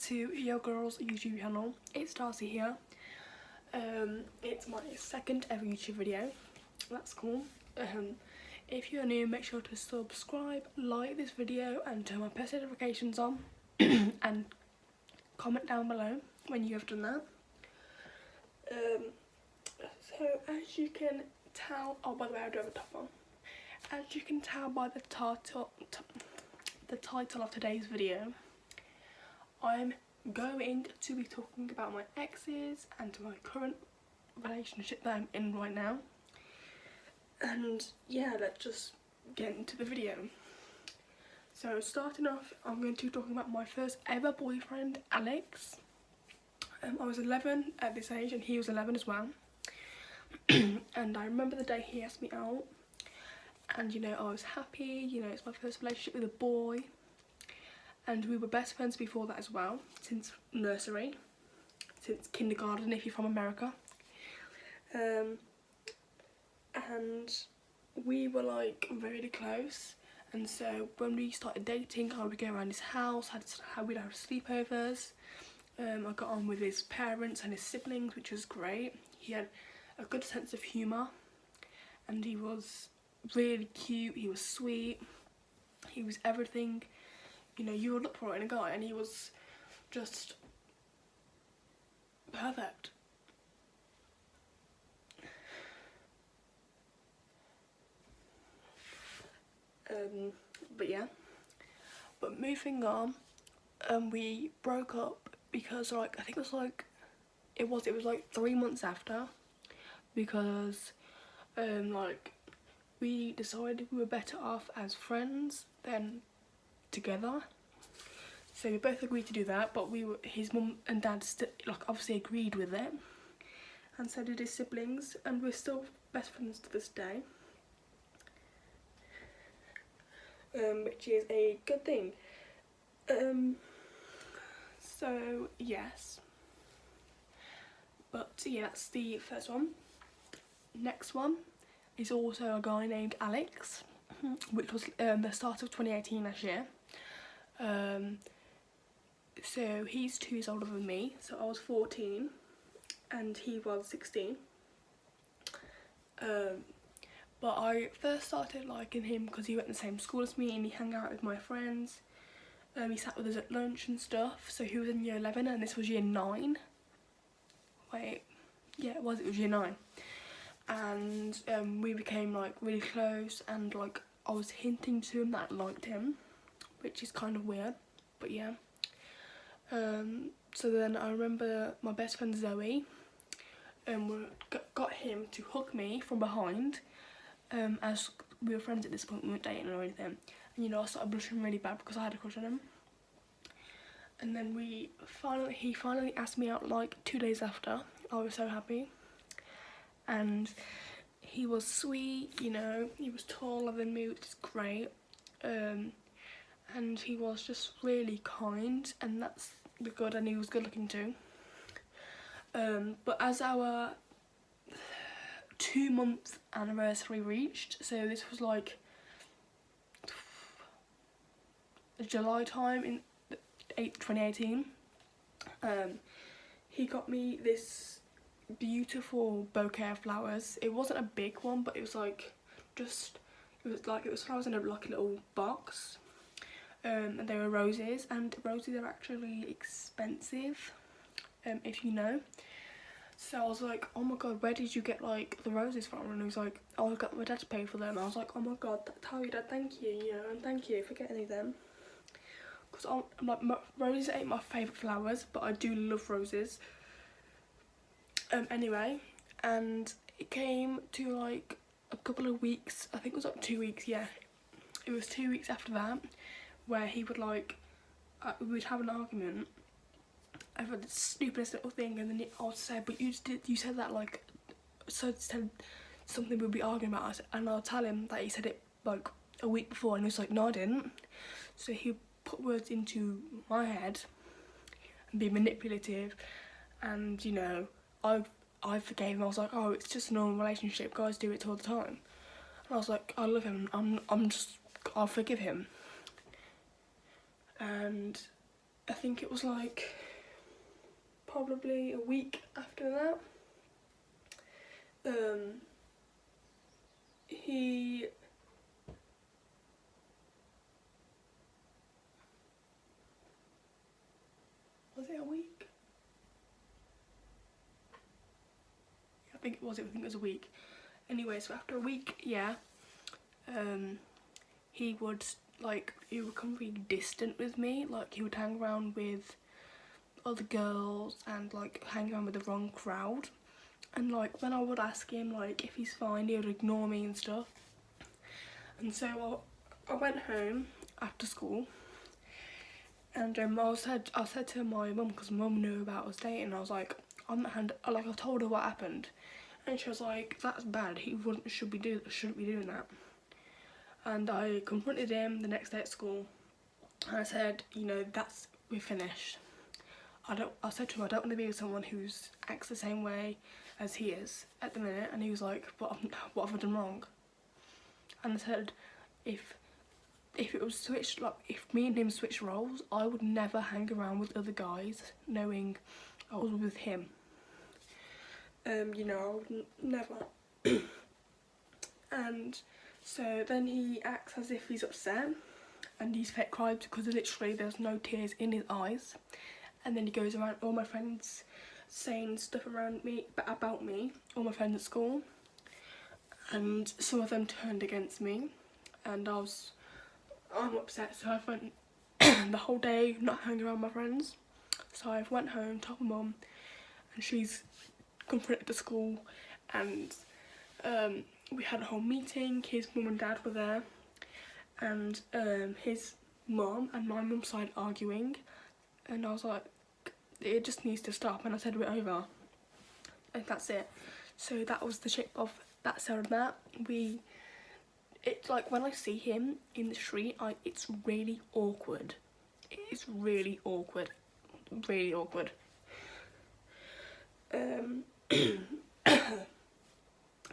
to your girl's YouTube channel. It's Darcy here. It's my second ever YouTube video. That's cool. If you're new, make sure to subscribe, like this video and turn my post notifications on and comment down below when you have done that. So as you can tell, oh by the way I do have a top on. As you can tell by the title of today's video, I'm going to be talking about my exes and my current relationship that I'm in right now. And yeah, let's just get into the video. So starting off, I'm going to be talking about my first ever boyfriend, Alex. I was 11 at this age and he was 11 as well. And I remember the day he asked me out, and you know, I was happy, you know, it's my first relationship with a boy. And we were best friends before that as well, since nursery, since kindergarten if you're from America. And we were like really close, and so when we started dating, I would go around his house, we'd have sleepovers. I got on with his parents and his siblings, which was great. He had a good sense of humour, and he was really cute, he was sweet, he was everything, you know, you would look for it in a guy, and he was just perfect. But yeah, but moving on, we broke up because like, I think it was like, it was like 3 months after, because like we decided we were better off as friends than together. So we both agreed to do that, but his mum and dad like obviously agreed with it, and so did his siblings, and we're still best friends to this day, which is a good thing. So yes, but yeah, that's the first one. Next one is also a guy named Alex, which was the start of 2018 last year. So he's 2 years older than me, so I was 14 and he was 16. But I first started liking him because he went to the same school as me and he hung out with my friends. He sat with us at lunch and stuff. So he was in year 11 and this was year 9. Wait, yeah it was year 9. And we became like really close, and like I was hinting to him that I liked him, which is kind of weird, but yeah. So then I remember my best friend Zoe got him to hug me from behind, as we were friends at this point, we weren't dating or anything, and you know, I started blushing really bad because I had a crush on him. And then he finally asked me out like 2 days after. I was so happy. And he was sweet, you know, he was taller than me, which is great, and he was just really kind, and that's good, and he was good looking too. But as our 2-month anniversary reached, so this was like July time in 2018, he got me this beautiful bouquet of flowers. It wasn't a big one, but it was like it was flowers in a like a little box, and they were roses, and roses are actually expensive, if you know. So I was like, oh my god, where did you get like the roses from? And he was like, oh, I got my dad to pay for them. I was like, oh my god, tell your dad thank you, you know, and thank you for getting them, because I'm like, roses ain't my favourite flowers, but I do love roses. Anyway, and it came to like a couple of weeks, I think it was like 2 weeks, yeah. It was 2 weeks after that, where he would like, we would have an argument over the stupidest little thing, and then I would say, but you said that like, so said something we'd be arguing about, and I'll tell him that he said it like a week before, and he was like, no I didn't. So he put words into my head and be manipulative, and you know, I forgave him. I was like, oh, it's just a normal relationship, guys do it all the time. And I was like, I love him, I'll forgive him. And I think it was like probably a week after that, he was it a week? I think it was a week. Anyway, so after a week, yeah, he would become really distant with me. Like, he would hang around with other girls and like hang around with the wrong crowd. And like when I would ask him like if he's fine, he would ignore me and stuff. And so I went home after school, and I said to my mum, because mum knew about us dating. I was like, I told her what happened, and she was like, "That's bad. He shouldn't be doing that." And I confronted him the next day at school, and I said, you know, we're finished. I said to him, I don't want to be with someone who's acts the same way as he is at the minute. And he was like, what have I done wrong? And I said, if it was switched, like if me and him switched roles, I would never hang around with other guys knowing I was with him. You know, I would never. And so then he acts as if he's upset, and he's fake cries because literally there's no tears in his eyes. And then he goes around all my friends saying stuff about me, all my friends at school. And some of them turned against me, and I'm upset. So I went the whole day not hanging around my friends. So I went home, told my mum, and she's confronted the school. And we had a whole meeting. His mum and dad were there, and his mum and my mum started arguing, and I was like, it just needs to stop. And I said, we're over, and that's it. So that was the shape of that side of that. It's like when I see him in the street, it's really awkward. It's really awkward, really awkward.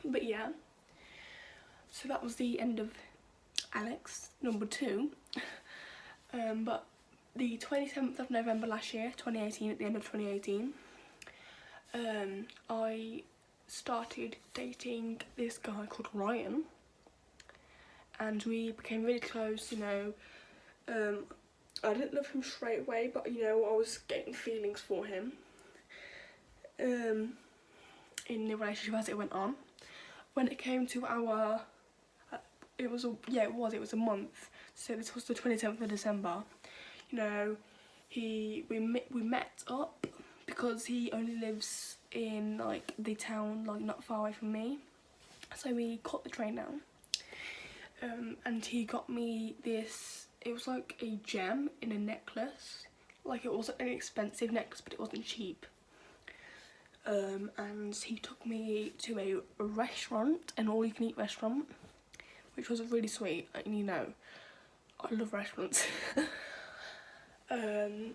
But yeah, so that was the end of Alex number 2. But the 27th of November last year, 2018, at the end of 2018, I started dating this guy called Ryan, and we became really close. You know, I didn't love him straight away, but you know, I was getting feelings for him in the relationship as it went on. When it came to our it was a month, so this was the 27th of December. You know, we met up because he only lives in like the town, like not far away from me. So we caught the train down, and he got me this. It was like a gem in a necklace. Like, it wasn't an expensive necklace, but it wasn't cheap. And he took me to a restaurant, an all-you-can-eat restaurant, which was really sweet. And you know, I love restaurants. And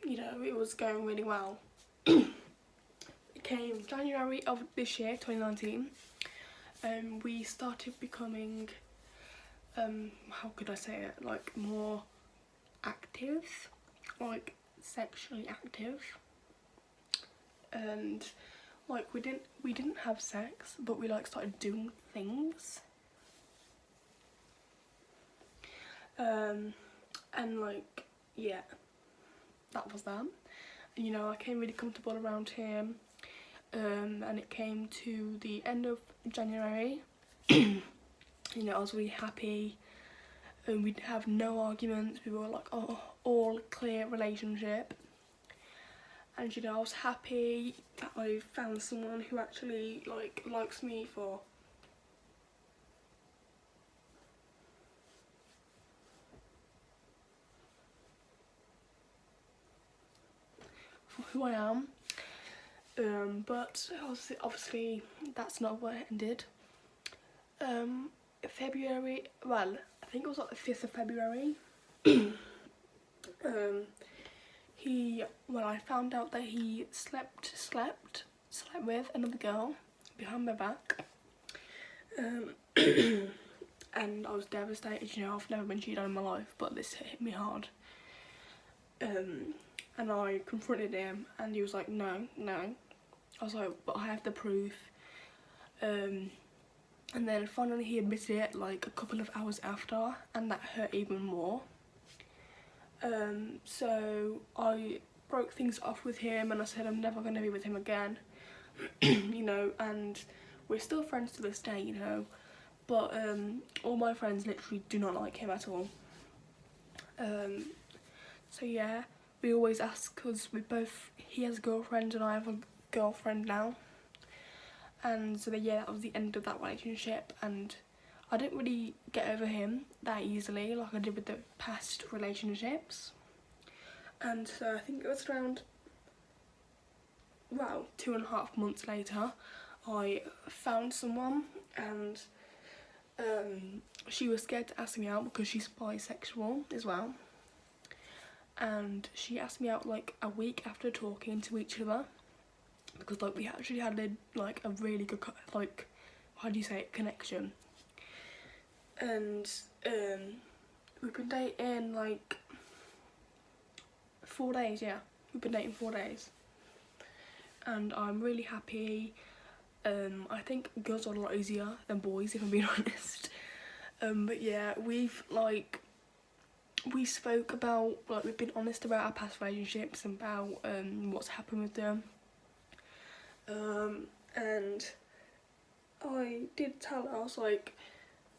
you know, it was going really well. It came January of this year, 2019. We started becoming, how could I say it, like more active, like sexually active. And like we didn't have sex, but we like started doing things. And like, yeah, that was that. And, you know, I came really comfortable around him, and it came to the end of January. You know, I was really happy, and we'd have no arguments. We were like, oh, all clear relationship. And you know, I was happy that I found someone who actually like likes me for who I am. But obviously that's not where it ended. February, well, I think it was like the 5th of February. I found out that he slept with another girl behind my back. and I was devastated. You know, I've never been cheated on in my life, but this hit me hard. And I confronted him, and he was like, no. I was like, but I have the proof. And then finally he admitted it like a couple of hours after, and that hurt even more. So I broke things off with him, and I said I'm never going to be with him again. You know, and we're still friends to this day, you know, but all my friends literally do not like him at all. So yeah, we always ask, because he has a girlfriend and I have a girlfriend now, and so yeah, that was the end of that relationship. And I didn't really get over him that easily like I did with the past relationships. And so I think it was around, well, 2.5 months later, I found someone, and she was scared to ask me out because she's bisexual as well. And she asked me out like a week after talking to each other, because like we actually had a really good, like, how do you say it, connection. And we've been dating like 4 days, yeah, we've been dating 4 days, and I'm really happy. I think girls are a lot easier than boys, if I'm being honest. But yeah, we spoke about, like, we've been honest about our past relationships and about what's happened with them. And I did tell her, I was like,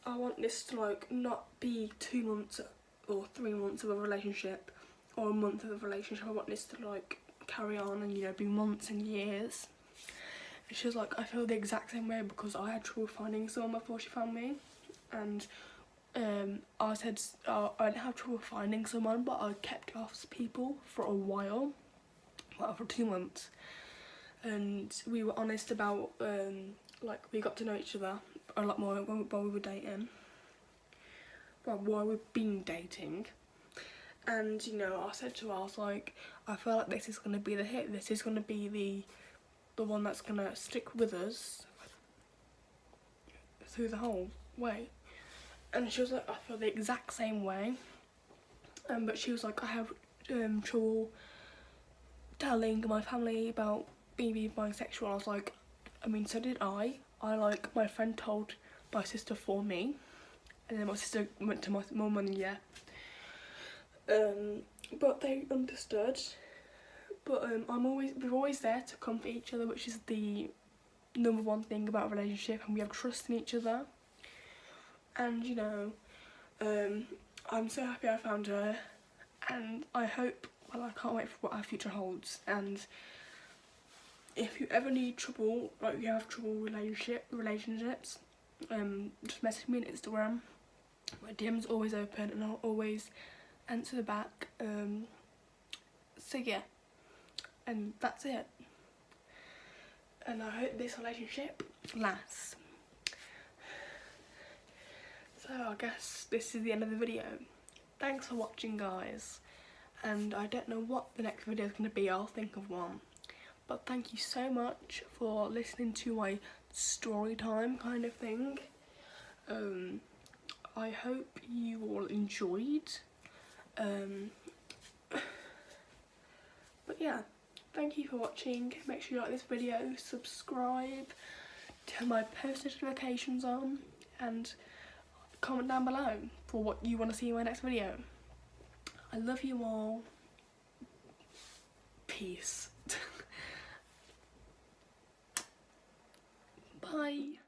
I want this to like not be 2 months or 3 months of a relationship or a month of a relationship. I want this to like carry on and, you know, be months and years. And she was like, I feel the exact same way, because I had trouble finding someone before she found me. And I said I didn't have trouble finding someone, but I kept off people for a while, well, for 2 months. And we were honest about, like, we got to know each other a lot more while we were dating. Well, while we've been dating. And, you know, I said to her, I was like, I feel like this is going to be the hit. This is going to be the one that's going to stick with us through the whole way. And she was like, I feel the exact same way. But she was like, I have trouble telling my family about being bisexual. I was like, I mean, so did I. My friend told my sister for me, and then my sister went to my mum, and yeah. But they understood. But we're always there to comfort each other, which is the #1 thing about a relationship, and we have trust in each other. And, you know, I'm so happy I found her, and I hope, well, I can't wait for what our future holds. And if you ever need trouble, like you have trouble relationships, just message me on Instagram. My DM's always open, and I'll always answer back. So yeah, and that's it. And I hope this relationship lasts. So I guess this is the end of the video. Thanks for watching, guys. And I don't know what the next video is going to be. I'll think of one. But thank you so much for listening to my story time kind of thing. I hope you all enjoyed. But yeah, thank you for watching. Make sure you like this video, subscribe, turn my post notifications on, and comment down below for what you want to see in my next video. I love you all. Peace. Bye.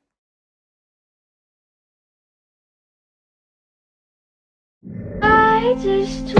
I just